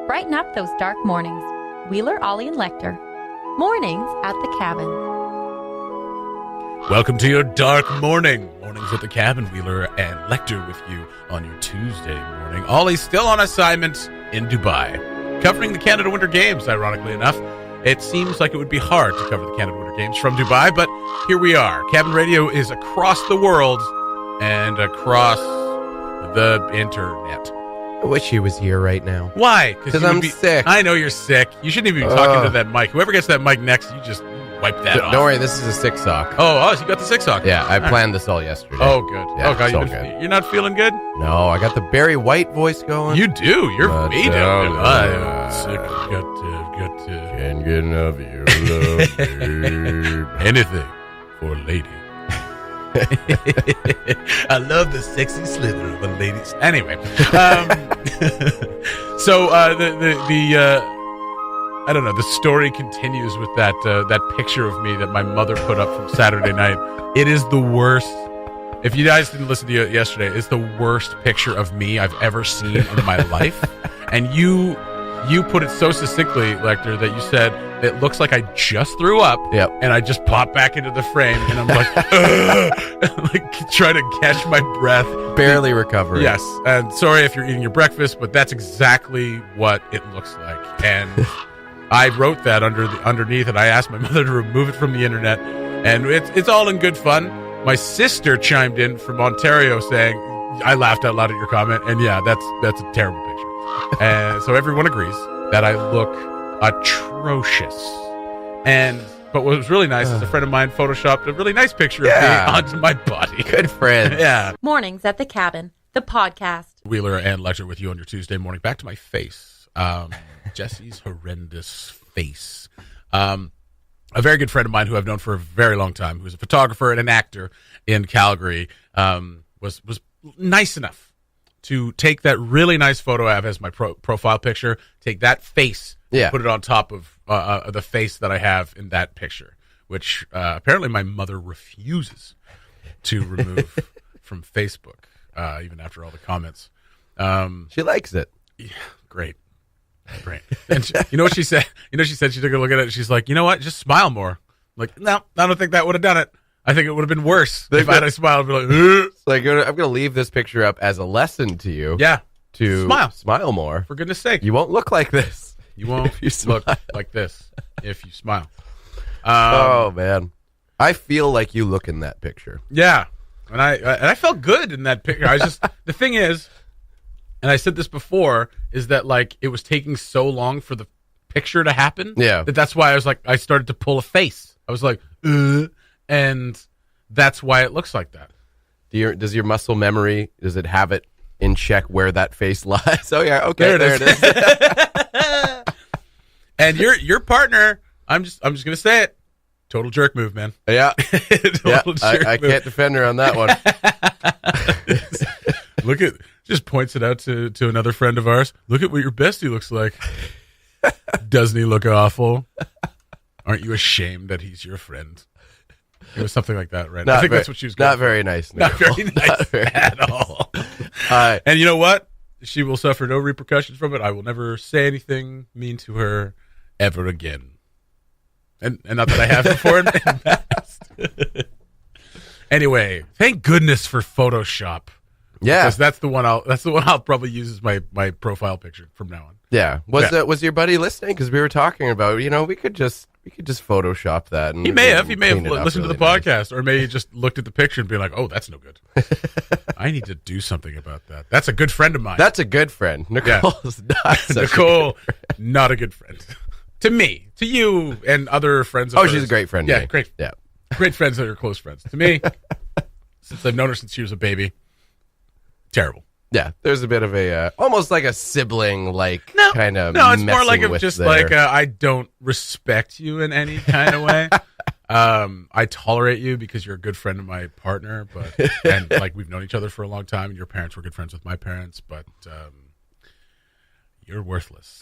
Brighten up those dark mornings. Wheeler, Ollie, and Lecter. Mornings at the Cabin. Welcome to your dark morning. Mornings at the Cabin. Wheeler and Lecter with you on your Tuesday morning. Ollie's still on assignment in Dubai, covering the Canada Winter Games, ironically enough. It seems like it would be hard to cover the Canada Winter Games from Dubai, but here we are. Cabin Radio is across the world and across the internet. I wish he was here right now. Why? Because I'm sick. I know you're sick. You shouldn't even be talking to that mic. Whoever gets that mic next, you just wipe that off. Don't worry, this is a sick sock. Oh, so you got the sick sock. Yeah, I planned this all yesterday. Oh, good. Yeah, God, good. You're not feeling good? No, I got the Barry White voice going. You do. You're way down. I'm sick. Got to. Can't get enough of your love, babe. Anything for a lady. I love the sexy slither of a lady's. Anyway, so I don't know. The story continues with that picture of me that my mother put up from Saturday night. It is the worst. If you guys didn't listen to it yesterday, it's the worst picture of me I've ever seen in my life. And you put it so succinctly, Lecter, that you said it looks like I just threw up. Yep. And I just popped back into the frame, and I'm like, like trying to catch my breath, barely recovering. Yes, and sorry if you're eating your breakfast, but that's exactly what it looks like. And I wrote that underneath, and I asked my mother to remove it from the internet, and it's all in good fun. My sister chimed in from Ontario saying, I laughed out loud at your comment, and yeah, that's a terrible picture. And so everyone agrees that I look atrocious. But what was really nice is a friend of mine photoshopped a really nice picture of me onto my body. Good friend. Yeah. Mornings at the Cabin, the podcast. Wheeler and Lecter with you on your Tuesday morning. Back to my face. Jesse's horrendous face. A very good friend of mine who I've known for a very long time, who's a photographer and an actor in Calgary, was nice enough to take that really nice photo I have as my profile picture, take that face, put it on top of the face that I have in that picture, which apparently my mother refuses to remove from Facebook, even after all the comments. She likes it. Yeah, great. And you know what she said? She took a look at it and she's like, you know what? Just smile more. I'm like, no, I don't think that would have done it. I think it would have been worse if I had smiled and be like, it's like, I'm going to leave this picture up as a lesson to you. Yeah. To smile more. For goodness sake. You won't look like this. You won't look like this if you smile. Oh, man. I feel like you look in that picture. Yeah. And I felt good in that picture. The thing is, and I said this before, is that like it was taking so long for the picture to happen. Yeah. That's why I started to pull a face. I was like, and that's why it looks like that. Does your muscle memory, does it have it in check where that face lies? Oh yeah, okay, there it is. And your partner, I'm just gonna say it, total jerk move, man. Yeah, I move. can't defend her on that one. Just points it out to another friend of ours. Look at what your bestie looks like. Doesn't he look awful? Aren't you ashamed that he's your friend? It was something like that, right? That's what she was going Not very nice. Not very nice at all. And you know what? She will suffer no repercussions from it. I will never say anything mean to her ever again. And not that I have before in the past. Anyway, thank goodness for Photoshop. Yeah, because that's the one I'll probably use as my profile picture from now on. Yeah. Was your buddy listening? Because we were talking about, we could just Photoshop that. And he may have listened to the podcast, nice. Or maybe just looked at the picture and be like, "Oh, that's no good." I need to do something about that. That's a good friend of mine. That's a good friend. Nicole's not a good friend. To me, to you, and other friends of hers. She's a great friend. Yeah, great. Yeah, great friends that are close friends. To me, since I've known her since she was a baby, terrible. Yeah, there's a bit of a almost like a sibling kind of. No, it's more like I don't respect you in any kind of way. I tolerate you because you're a good friend of my partner, and we've known each other for a long time, and your parents were good friends with my parents, but you're worthless.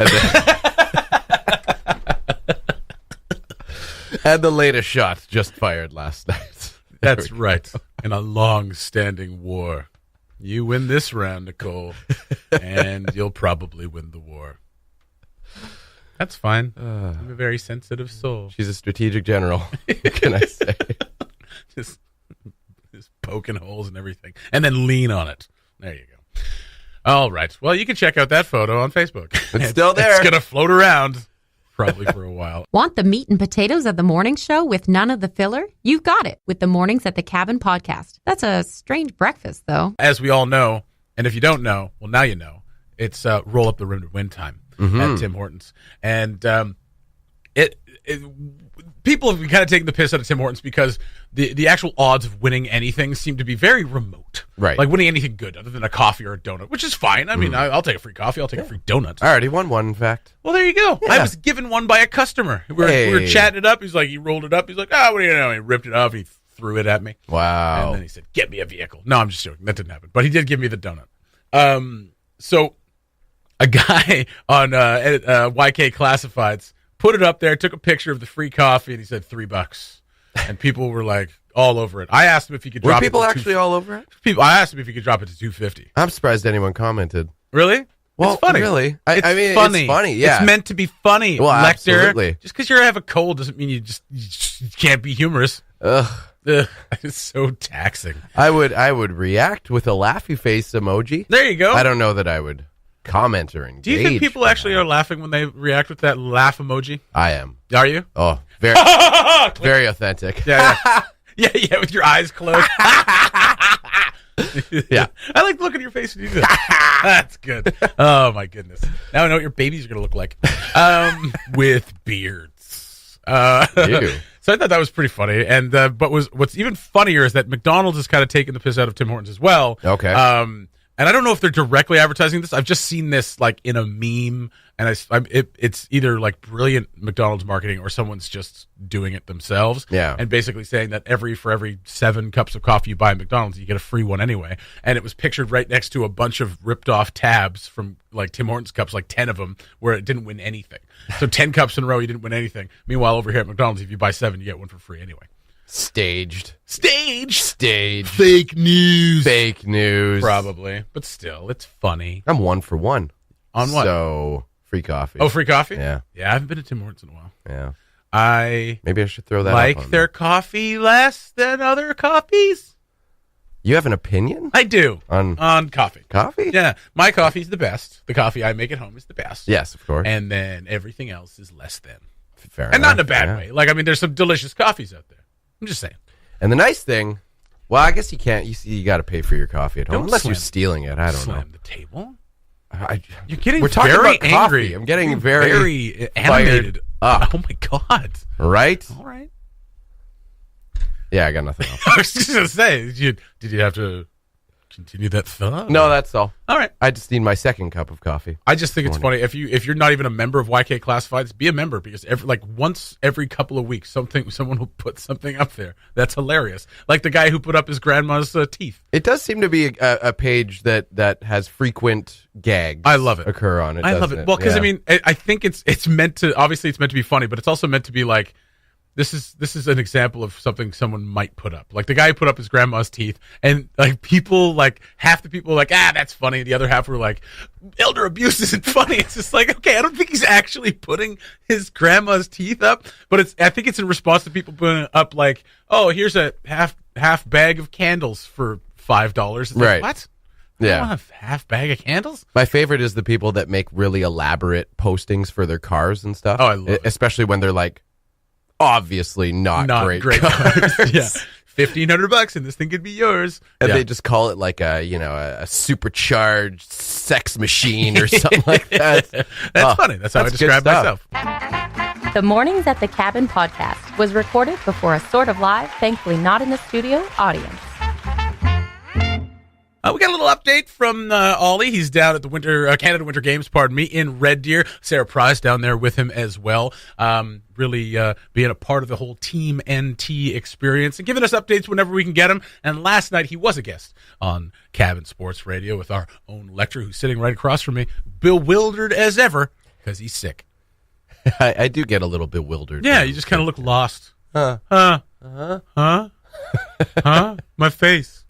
And the latest shot just fired last night. That's right. In a long-standing war. You win this round, Nicole, and you'll probably win the war. That's fine. I'm a very sensitive soul. She's a strategic general. What can I say? just poking holes and everything. And then lean on it. There you go. All right. Well, you can check out that photo on Facebook. It's still there. It's going to float around probably for a while. Want the meat and potatoes of the morning show with none of the filler? You've got it with the Mornings at the Cabin podcast. That's a strange breakfast, though. As we all know, and if you don't know, well, now you know, it's Roll Up the Rim to Win time at Tim Hortons. And people have been kind of taking the piss out of Tim Hortons because the actual odds of winning anything seem to be very remote. Right. Like winning anything good other than a coffee or a donut, which is fine. I mean, I'll take a free coffee. I'll take a free donut. I already won one, in fact. Well, there you go. Yeah. I was given one by a customer. We were chatting it up. He's like, he rolled it up. He's like, what do you know? He ripped it off. He threw it at me. Wow. And then he said, get me a vehicle. No, I'm just joking. That didn't happen. But he did give me the donut. So a guy on YK Classifieds put it up there, took a picture of the free coffee, and he said $3. And people were like all over it. I asked him if he could drop it. Were people actually all over it? I asked him if he could drop it to $2.50. I'm surprised anyone commented. Really? Well, it's funny. Really? I mean, funny. It's funny, yeah. It's meant to be funny, well, Lecter. Absolutely. Just because you have a cold doesn't mean you can't be humorous. Ugh. It's so taxing. I would react with a laughy face emoji. There you go. I don't know that I would comment or engage. Do you think people actually are laughing when they react with that laugh emoji? I am. Are you? Oh, very, very authentic. Yeah. Yeah, with your eyes closed. Yeah. I like looking at your face when you do that. That's good. Oh, my goodness. Now I know what your babies are going to look like. With beards. Ew. So I thought that was pretty funny. And but what's even funnier is that McDonald's has kind of taken the piss out of Tim Hortons as well. Okay. And I don't know if they're directly advertising this. I've just seen this like in a meme, and it's either like brilliant McDonald's marketing or someone's just doing it themselves. Yeah. And basically saying that for every 7 cups of coffee you buy at McDonald's, you get a free one anyway. And it was pictured right next to a bunch of ripped off tabs from like Tim Hortons cups, like 10 of them, where it didn't win anything. So 10 cups in a row, you didn't win anything. Meanwhile, over here at McDonald's, if you buy 7, you get one for free anyway. Staged. Fake news. Probably. But still, it's funny. I'm 1 for 1. On what? So, free coffee. Oh, free coffee? Yeah. Yeah, I haven't been to Tim Hortons in a while. Yeah. Maybe I should throw that like up on their there. coffee less than other coffees. You have an opinion? I do. On coffee. Coffee? Yeah. My coffee's the best. The coffee I make at home is the best. Yes, of course. And then everything else is less than. Fair and enough. not in a bad way. Like, I mean, there's some delicious coffees out there. I'm just saying. And the nice thing, well, I guess you can't. You got to pay for your coffee at home. Don't Unless you're slam- stealing it. I don't Slam know. the table. You're getting We're talking very about angry. coffee. I'm getting You're very animated. Up. Oh, my God. Right? All right. Yeah, I got nothing else. I was just going to say, did you have to continue that thought? No, that's all. All right. I just need my second cup of coffee. I just think it's funny if you're not even a member of YK Classifieds, be a member because once every couple of weeks someone will put something up there that's hilarious. Like the guy who put up his grandma's teeth. It does seem to be a page that has frequent gags. I love it. Occur on it. I love it. Well, because yeah. I mean, I think it's meant to. Obviously, it's meant to be funny, but it's also meant to be like. This is an example of something someone might put up. Like the guy who put up his grandma's teeth, and like people, like half the people were like, that's funny. The other half were like, elder abuse isn't funny. It's just like, okay, I don't think he's actually putting his grandma's teeth up, but I think it's in response to people putting up like, oh, here's a half bag of candles for $5. Right. Like, what? Yeah. I don't have half bag of candles. My favorite is the people that make really elaborate postings for their cars and stuff. Oh, I love it. Especially when they're like, obviously not great cars. cars. Yeah. $1,500 and this thing could be yours. And Yeah. they just call it like a supercharged sex machine or something like that. That's funny. That's how I that's good describe stuff. myself. The Mornings at the Cabin podcast was recorded before a sort of live, thankfully not in the studio, audience. We got a little update from Ollie. He's down at the Canada Winter Games, in Red Deer. Sarah Price down there with him as well. Really being a part of the whole Team NT experience and giving us updates whenever we can get them. And last night he was a guest on Cabin Sports Radio with our own Lecter, who's sitting right across from me, bewildered as ever because he's sick. I do get a little bewildered. Yeah, you just kind of look lost. Huh? My face.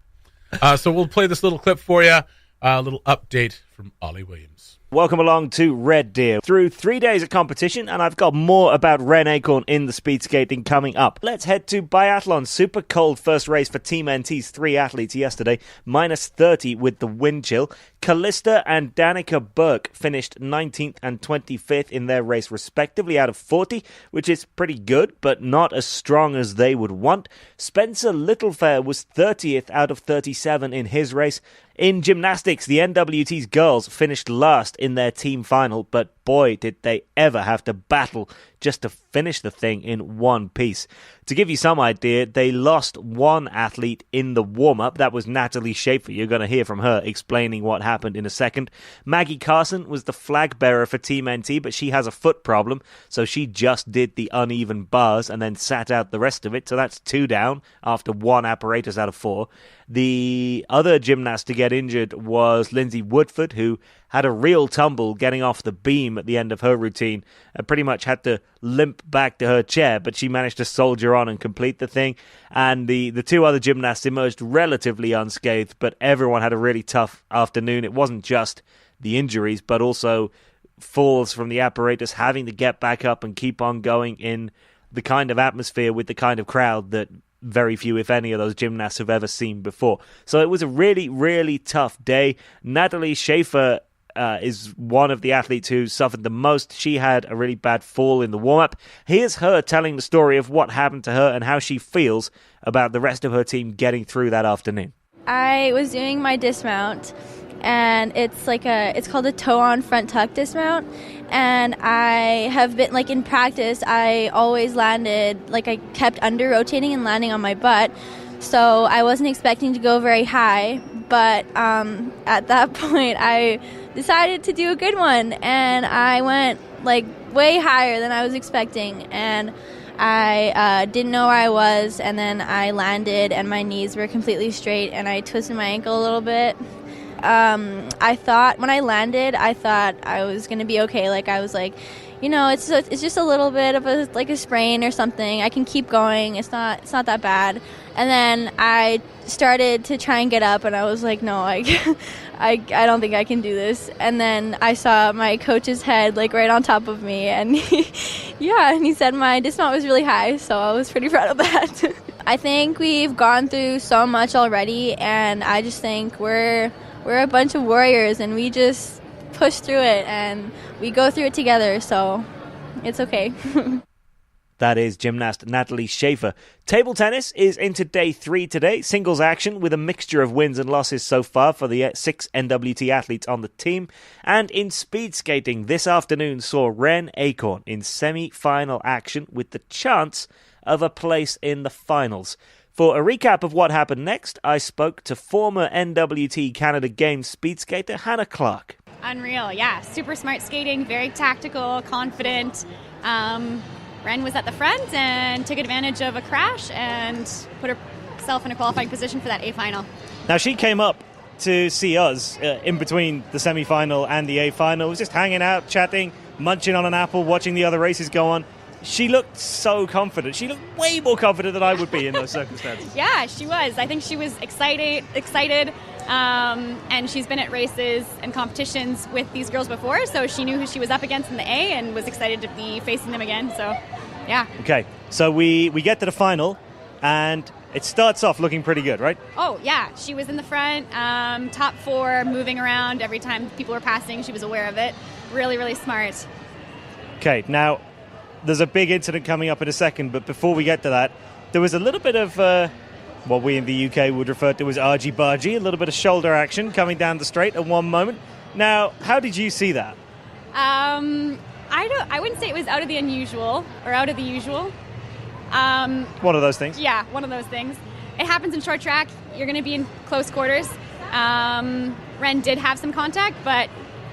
So we'll play this little clip for you. A little update from Ollie Williams. Welcome along to Red Deer. Through 3 days of competition, and I've got more about Ren Acorn in the speed skating coming up. Let's head to biathlon. Super cold first race for Team NT's 3 athletes yesterday. Minus 30 with the wind chill. Callista and Danica Burke finished 19th and 25th in their race respectively out of 40, which is pretty good, but not as strong as they would want. Spencer Littlefair was 30th out of 37 in his race. In gymnastics, the NWT's girls finished last in their team final, but boy, did they ever have to battle just to finish the thing in one piece. To give you some idea, they lost one athlete in the warm-up. That was Natalie Schaefer. You're going to hear from her explaining what happened in a second. Maggie Carson was the flag bearer for Team NT, but she has a foot problem, so she just did the uneven bars and then sat out the rest of it. So that's 2 down after one apparatus out of 4. The other gymnast to get injured was Lindsay Woodford, who had a real tumble getting off the beam at the end of her routine and pretty much had to limp back to her chair, but she managed to soldier on and complete the thing. And the 2 other gymnasts emerged relatively unscathed, but everyone had a really tough afternoon. It wasn't just the injuries, but also falls from the apparatus, having to get back up and keep on going in the kind of atmosphere with the kind of crowd that very few, if any, of those gymnasts have ever seen before. So it was a really, really tough day. Natalie Schaefer is one of the athletes who suffered the most. She had a really bad fall in the warm-up. Here's her telling the story of what happened to her and how she feels about the rest of her team getting through that afternoon. I was doing my dismount, and it's called a toe-on front tuck dismount. And I have been, in practice, I always landed, I kept under rotating and landing on my butt. So I wasn't expecting to go very high, but at that point I decided to do a good one, and I went way higher than I was expecting, and I didn't know where I was, and then I landed and my knees were completely straight and I twisted my ankle a little bit. I thought when I landed, I thought I was going to be okay. I was it's just a little bit of a sprain or something. I can keep going. It's not that bad. And then I started to try and get up, and I was like, no, I don't think I can do this. And then I saw my coach's head right on top of me, and he said my dismount was really high, so I was pretty proud of that. I think we've gone through so much already, and I just think we're a bunch of warriors, and we just push through it, and we go through it together, so it's okay. That is gymnast Natalie Schaefer. Table tennis is into day 3 today. Singles action with a mixture of wins and losses so far for the 6 NWT athletes on the team. And in speed skating, this afternoon saw Ren Acorn in semi-final action with the chance of a place in the finals. For a recap of what happened next, I spoke to former NWT Canada Games speed skater Hannah Clark. Unreal, yeah. Super smart skating, very tactical, confident. Ren was at the front and took advantage of a crash and put herself in a qualifying position for that A final. Now, she came up to see us in between the semi-final and the A final. Was just hanging out, chatting, munching on an apple, watching the other races go on. She looked so confident. She looked way more confident than I would be in those circumstances. Yeah, she was. I think she was excited. And she's been at races and competitions with these girls before, so she knew who she was up against in the A and was excited to be facing them again. So, yeah. Okay, so we get to the final, and it starts off looking pretty good, right? Oh, yeah. She was in the front, top 4, moving around every time people were passing. She was aware of it. Really, really smart. Okay, now there's a big incident coming up in a second, but before we get to that, there was a little bit of what we in the UK would refer to as argy-bargy, a little bit of shoulder action coming down the straight at one moment. Now, how did you see that? I wouldn't say it was out of the unusual or out of the usual. One of those things? Yeah, one of those things. It happens in short track. You're going to be in close quarters. Ren did have some contact, but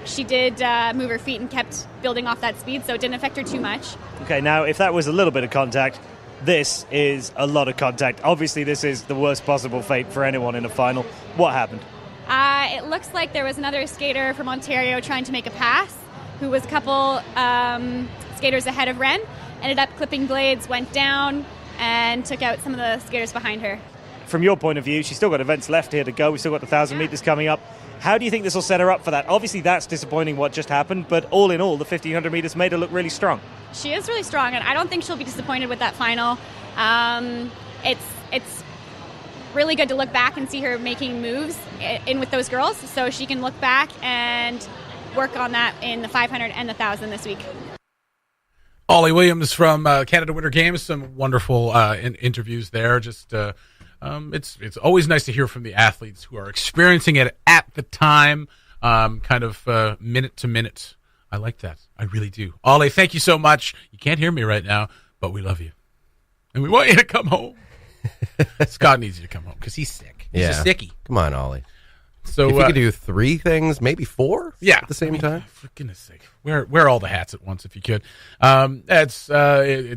she did move her feet and kept building off that speed, so it didn't affect her too much. Okay, now, if that was a little bit of contact, this is a lot of contact. Obviously, this is the worst possible fate for anyone in a final. What happened? It looks like there was another skater from Ontario trying to make a pass, who was a couple skaters ahead of Ren, ended up clipping blades, went down, and took out some of the skaters behind her. From your point of view, she's still got events left here to go. We've still got the 1,000 meters coming up. How do you think this will set her up for that? Obviously, that's disappointing what just happened, but all in all, the 1,500 meters made her look really strong. She is really strong, and I don't think she'll be disappointed with that final. It's really good to look back and see her making moves in with those girls, so she can look back and work on that in the 500 and the 1,000 this week. Ollie Williams from Canada Winter Games. Some wonderful interviews there. Just it's always nice to hear from the athletes who are experiencing it at the time, kind of minute to minute. I like that. I really do. Ollie, thank you so much. You can't hear me right now, but we love you. And we want you to come home. Scott needs you to come home because he's sick. He's a sickie. Come on, Ollie. So if you could do 3 things, maybe 4 at the same time. For goodness sake. Wear all the hats at once if you could. It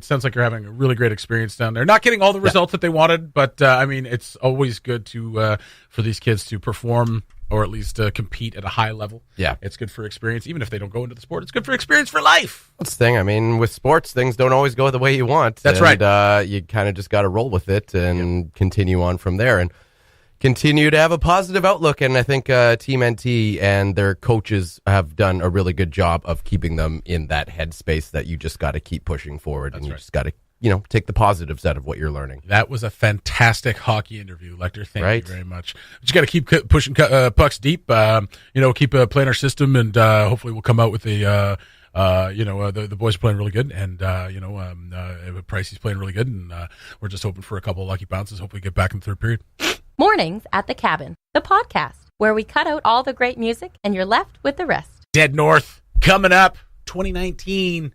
sounds like you're having a really great experience down there. Not getting all the results that they wanted, but it's always good to for these kids to perform or at least compete at a high level. Yeah. It's good for experience. Even if they don't go into the sport, it's good for experience for life. That's the thing. I mean, with sports, things don't always go the way you want. That's right. You kind of just got to roll with it and continue on from there and continue to have a positive outlook. And I think Team NT and their coaches have done a really good job of keeping them in that headspace that you just got to keep pushing forward. That's and you just got to take the positives out of what you're learning. That was a fantastic hockey interview, Lecter. Thank you very much. But you got to keep pushing pucks deep. Keep playing our system, and hopefully we'll come out with the boys are playing really good, and Pricey's playing really good, and we're just hoping for a couple of lucky bounces. Hopefully, get back in the third period. Mornings at the Cabin, the podcast where we cut out all the great music and you're left with the rest. Dead North coming up 2019.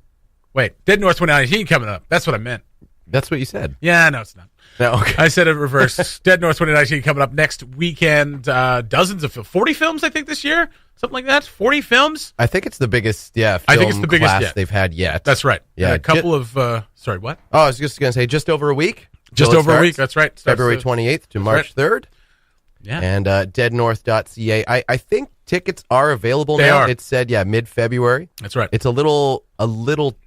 Wait, Dead North 2019 coming up. That's what I meant. That's what you said. Yeah, no, it's not. No, okay. I said it reverse. Dead North 2019 coming up next weekend. Dozens of 40 films, I think, this year. Something like that. 40 films. I think it's the biggest, film I think it's the biggest class they've had yet. That's right. Yeah, a couple of. Sorry, what? Oh, I was just going to say just over a week. Just over a week. That's right. February 28th to March 3rd. Yeah. And deadnorth.ca. I think tickets are available they now. Are. It said, mid-February. That's right. It's a little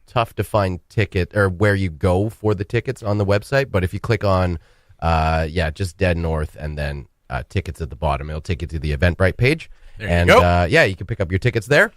tough to find ticket or where you go for the tickets on the website. But if you click on, just Dead North and then tickets at the bottom, it'll take you to the Eventbrite page. There you go. You can pick up your tickets there.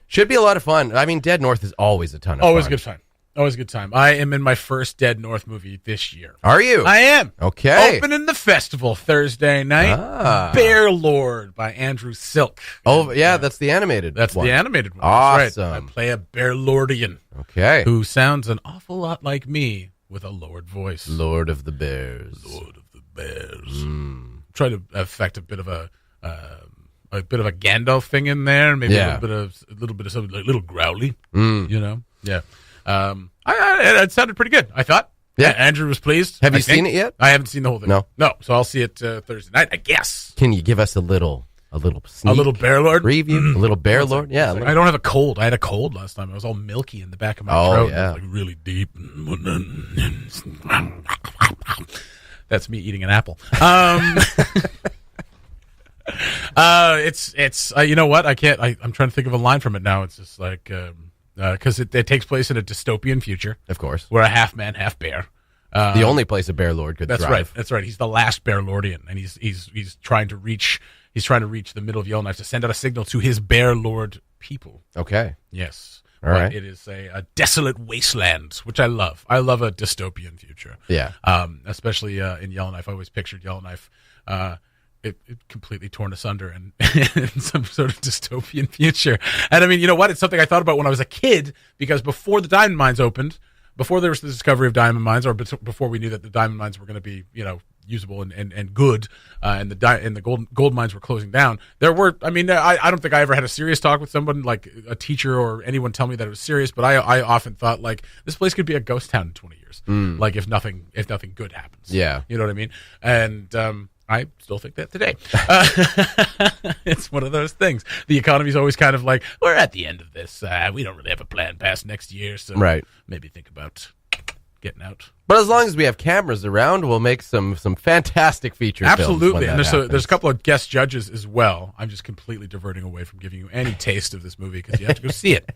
Should be a lot of fun. I mean, Dead North is always a ton of fun. Always a good fun. Always a good time. I am in my first Dead North movie this year. Are you? I am. Okay. Opening the festival Thursday night. Bear Lord by Andrew Silk. Oh, yeah, that's the animated That's one. the animated one. Awesome. That's right. I play a Bear Lordian. Okay. Who sounds an awful lot like me with a lowered voice. Lord of the Bears. Lord of the Bears. Try to affect a bit of a Gandalf thing in there. Maybe a little bit of something like a little growly. Yeah. It sounded pretty good, I thought. Yeah. Andrew was pleased. Have you seen it yet? I haven't seen the whole thing. No. So I'll see it Thursday night, I guess. Can you give us a little sneak a little Bear Lord preview? A little Bear Lord? Yeah. I don't have a cold. I had a cold last time. I was all milky in the back of my throat. Yeah. Like really deep. That's me eating an apple. It's you know what? I can't. I'm trying to think of a line from it now. It's just like because it takes place in a dystopian future, of course. We're a half man, half bear. The only place a Bear Lord could That's thrive. right. That's right. He's the last Bear Lordian, and he's trying to reach. He's trying to reach the middle of Yellowknife to send out a signal to his Bear Lord people. Okay. Yes. All right. It is a desolate wasteland, which I love. I love a dystopian future. Yeah. Especially in Yellowknife. I always pictured Yellowknife. It completely torn asunder and in some sort of dystopian future. And I mean, you know what? It's something I thought about when I was a kid, because before the diamond mines opened, before there was the discovery of diamond mines, or before we knew that the diamond mines were going to be, usable and good, and the gold mines were closing down, there were, I don't think I ever had a serious talk with someone, like a teacher or anyone, tell me that it was serious, but I often thought, like, this place could be a ghost town in 20 years. Like, if nothing good happens. Yeah. You know what I mean? And, I still think that today. It's one of those things. The economy's always kind of like, we're at the end of this. We don't really have a plan past next year, so maybe think about getting out. But as long as we have cameras around, we'll make some fantastic feature films. Absolutely. And there's a couple of guest judges as well. I'm just completely diverting away from giving you any taste of this movie because you have to go see it.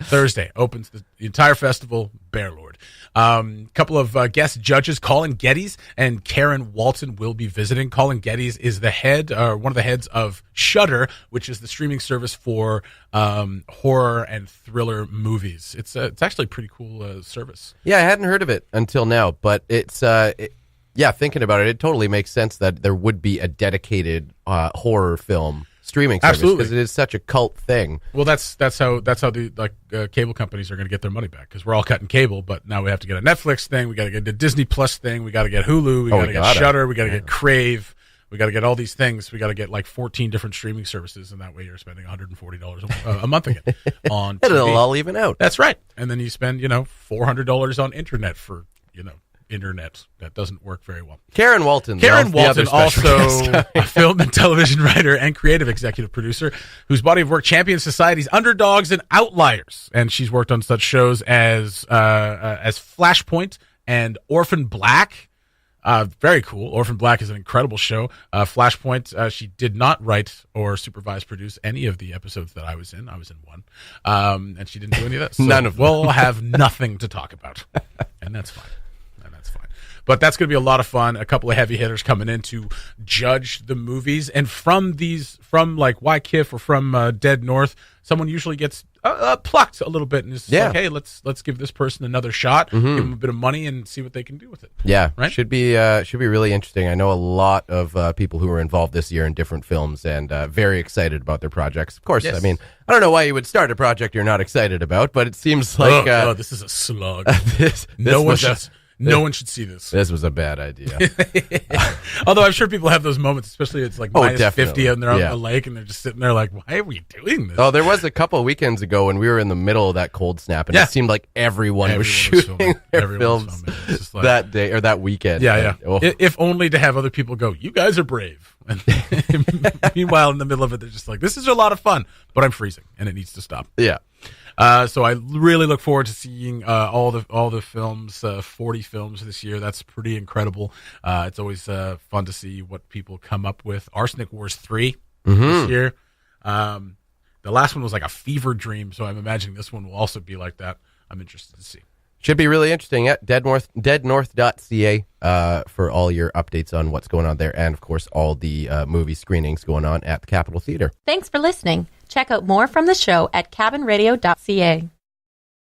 Thursday opens the entire festival, Bear Lord. Award. Couple of guest judges, Colin Geddes and Karen Walton, will be visiting. Colin Geddes is the head, one of the heads of Shudder, which is the streaming service for horror and thriller movies. It's actually a pretty cool service. Yeah, I hadn't heard of it until now, but it's thinking about it, it totally makes sense that there would be a dedicated horror film streaming service, because it is such a cult thing. Well, that's how the cable companies are going to get their money back, because we're all cutting cable, but now we have to get a Netflix thing, we got to get a Disney Plus thing, we got to get Hulu, we got to get Shudder, we got to get Crave, we got to get all these things, we got to get like 14 different streaming services, and that way you're spending $140 a month again on TV. It'll all even out. That's right, and then you spend $400 on internet for internet that doesn't work very well. Karen Walton, also a film and television writer and creative executive producer, whose body of work champions society's underdogs and outliers, and she's worked on such shows as Flashpoint and Orphan Black. Very cool. Orphan Black is an incredible show. Flashpoint, she did not write or supervise produce any of the episodes that I was in. I was in one, and she didn't do any of that. So none of them. We'll have nothing to talk about, and that's fine. But that's going to be a lot of fun. A couple of heavy hitters coming in to judge the movies. And from like Wycliffe or from Dead North, someone usually gets plucked a little bit and is like, hey, let's give this person another shot, give them a bit of money, and see what they can do with it. Yeah, right? Should be really interesting. I know a lot of people who were involved this year in different films, and very excited about their projects. Of course, yes. I mean, I don't know why you would start a project you're not excited about, but it seems like this is a slug. No one should see this. This was a bad idea. Although I'm sure people have those moments, especially it's like minus definitely. 50 and they're on the lake and they're just sitting there like, why are we doing this? Oh, there was a couple of weekends ago when we were in the middle of that cold snap, and it seemed like everyone was shooting their films that day or that weekend. Yeah. If only to have other people go, you guys are brave. And meanwhile, in the middle of it, they're just like, this is a lot of fun, but I'm freezing and it needs to stop. Yeah. So I really look forward to seeing all the films, 40 films this year. That's pretty incredible. It's always fun to see what people come up with. Arsenic Wars 3 this year. The last one was like a fever dream, so I'm imagining this one will also be like that. I'm interested to see. Should be really interesting at deadnorth.ca for all your updates on what's going on there, and of course all the movie screenings going on at the Capitol Theater. Thanks for listening. Check out more from the show at cabinradio.ca.